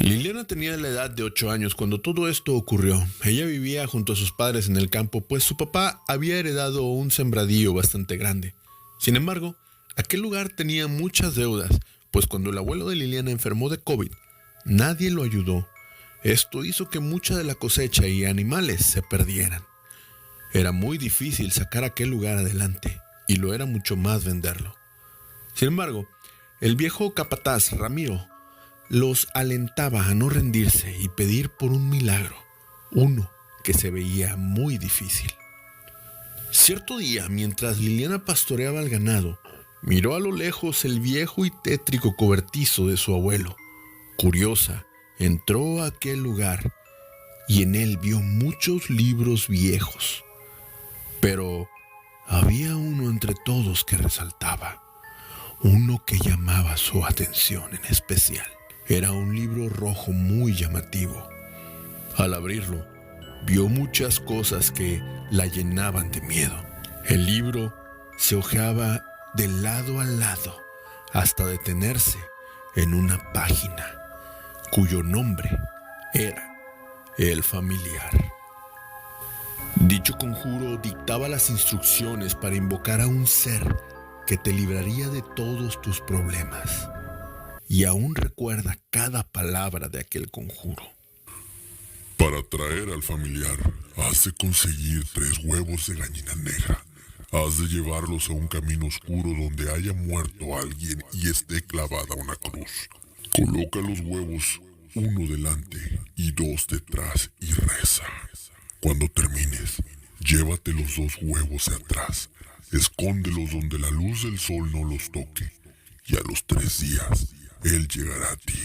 Liliana tenía la edad de 8 años cuando todo esto ocurrió. Ella vivía junto a sus padres en el campo, pues su papá había heredado un sembradío bastante grande. Sin embargo, aquel lugar tenía muchas deudas, pues cuando el abuelo de Liliana enfermó de COVID, nadie lo ayudó. Esto hizo que mucha de la cosecha y animales se perdieran. Era muy difícil sacar aquel lugar adelante, y lo era mucho más venderlo. Sin embargo, el viejo capataz Ramiro los alentaba a no rendirse y pedir por un milagro, uno que se veía muy difícil. Cierto día, mientras Liliana pastoreaba el ganado, miró a lo lejos el viejo y tétrico cobertizo de su abuelo. Curiosa, entró a aquel lugar y en él vio muchos libros viejos. Pero había uno entre todos que resaltaba, uno que llamaba su atención en especial. Era un libro rojo muy llamativo. Al abrirlo, vio muchas cosas que la llenaban de miedo. El libro se hojeaba de lado a lado hasta detenerse en una página cuyo nombre era El Familiar. Dicho conjuro dictaba las instrucciones para invocar a un ser que te libraría de todos tus problemas. Y aún recuerda cada palabra de aquel conjuro. Para traer al familiar, has de conseguir 3 huevos de gallina negra. Has de llevarlos a un camino oscuro donde haya muerto alguien y esté clavada una cruz. Coloca los huevos, uno delante y 2 detrás y reza. Cuando termines, llévate los 2 huevos de atrás. Escóndelos donde la luz del sol no los toque. Y a los 3 días, él llegará a ti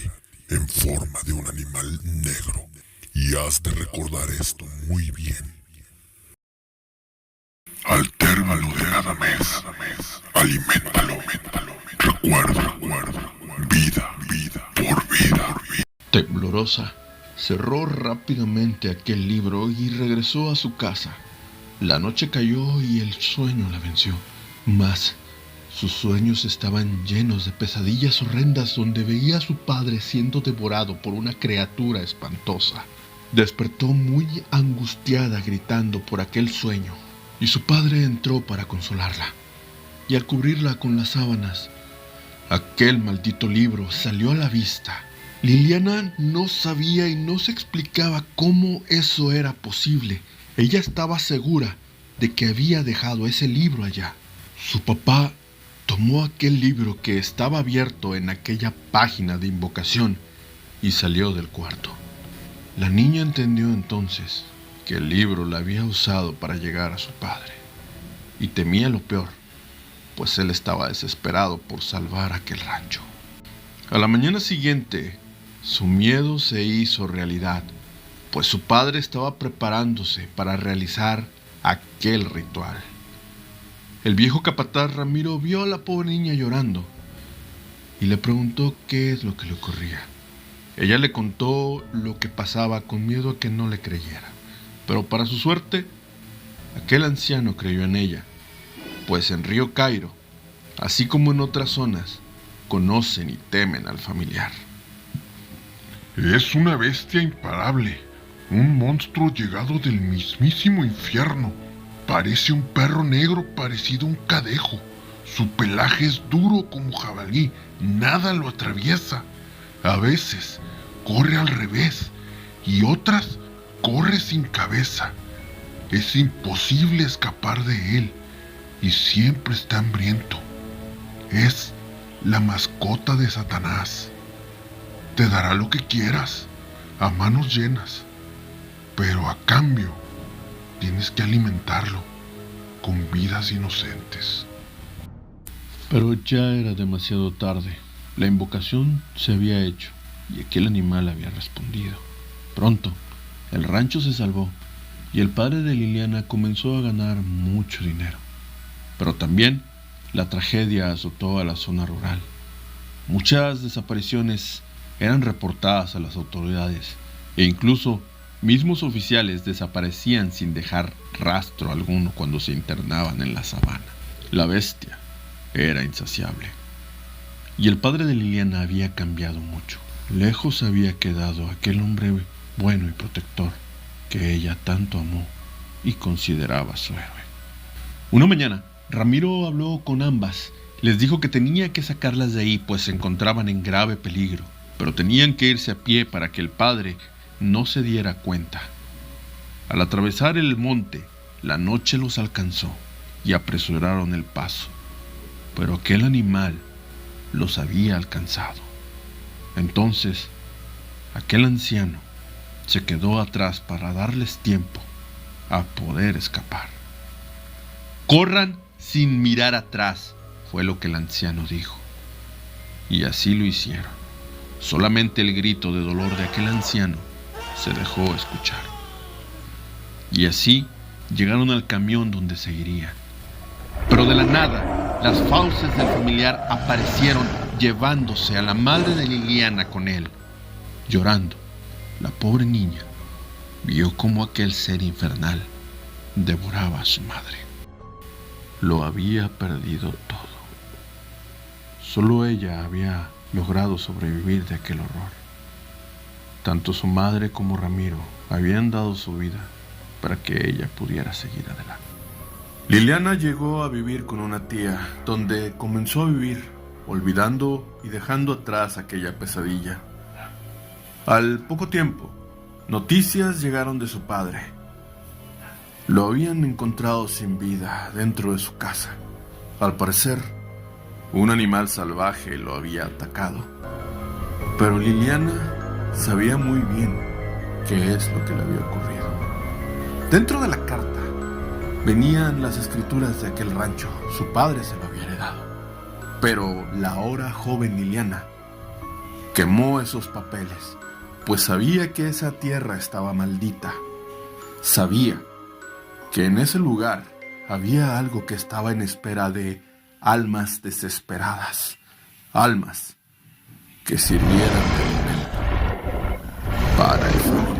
en forma de un animal negro. Y has de recordar esto muy bien. Al término de cada mes, aliméntalo. Recuerda, vida por vida. Temblorosa, cerró rápidamente aquel libro y regresó a su casa. La noche cayó y el sueño la venció. Mas sus sueños estaban llenos de pesadillas horrendas donde veía a su padre siendo devorado por una criatura espantosa. Despertó muy angustiada gritando por aquel sueño, y su padre entró para consolarla. Y al cubrirla con las sábanas, aquel maldito libro salió a la vista. Liliana no sabía y no se explicaba cómo eso era posible. Ella estaba segura de que había dejado ese libro allá. Su papá tomó aquel libro que estaba abierto en aquella página de invocación y salió del cuarto. La niña entendió entonces que el libro la había usado para llegar a su padre y temía lo peor, pues él estaba desesperado por salvar aquel rancho. A la mañana siguiente, su miedo se hizo realidad, pues su padre estaba preparándose para realizar aquel ritual. El viejo capataz Ramiro vio a la pobre niña llorando y le preguntó qué es lo que le ocurría. Ella le contó lo que pasaba con miedo a que no le creyera, pero para su suerte, aquel anciano creyó en ella, pues en Río Cairo, así como en otras zonas, conocen y temen al familiar. Es una bestia imparable, un monstruo llegado del mismísimo infierno. Parece un perro negro parecido a un cadejo. Su pelaje es duro como jabalí, nada lo atraviesa. A veces corre al revés y otras corre sin cabeza. Es imposible escapar de él y siempre está hambriento. Es la mascota de Satanás. Te dará lo que quieras, a manos llenas, pero a cambio tienes que alimentarlo con vidas inocentes. Pero ya era demasiado tarde. La invocación se había hecho y aquel animal había respondido. Pronto, el rancho se salvó y el padre de Liliana comenzó a ganar mucho dinero. Pero también la tragedia azotó a la zona rural. Muchas desapariciones eran reportadas a las autoridades e incluso mismos oficiales desaparecían sin dejar rastro alguno cuando se internaban en la sabana. La bestia era insaciable y el padre de Liliana había cambiado mucho. Lejos había quedado aquel hombre bueno y protector que ella tanto amó y consideraba su héroe. Una mañana, Ramiro habló con ambas. Les dijo que tenía que sacarlas de ahí, pues se encontraban en grave peligro, pero tenían que irse a pie para que el padre no se diera cuenta. Al atravesar el monte, la noche los alcanzó y apresuraron el paso, pero aquel animal los había alcanzado. Entonces, aquel anciano se quedó atrás para darles tiempo a poder escapar. «Corran sin mirar atrás», fue lo que el anciano dijo. Y así lo hicieron. Solamente el grito de dolor de aquel anciano se dejó escuchar. Y así llegaron al camión donde se irían. Pero de la nada, las fauces del familiar aparecieron llevándose a la madre de Liliana con él. Llorando, la pobre niña vio cómo aquel ser infernal devoraba a su madre. Lo había perdido todo. Solo ella había logrado sobrevivir de aquel horror. Tanto su madre como Ramiro habían dado su vida para que ella pudiera seguir adelante. Liliana llegó a vivir con una tía, donde comenzó a vivir, olvidando y dejando atrás aquella pesadilla. Al poco tiempo, noticias llegaron de su padre. Lo habían encontrado sin vida dentro de su casa. Al parecer, un animal salvaje lo había atacado. Pero Liliana sabía muy bien qué es lo que le había ocurrido. Dentro de la carta venían las escrituras de aquel rancho. Su padre se lo había heredado. Pero la ahora joven Liliana quemó esos papeles, pues sabía que esa tierra estaba maldita. Sabía que en ese lugar había algo que estaba en espera de almas desesperadas, almas que sirvieran de alimento para el familiar.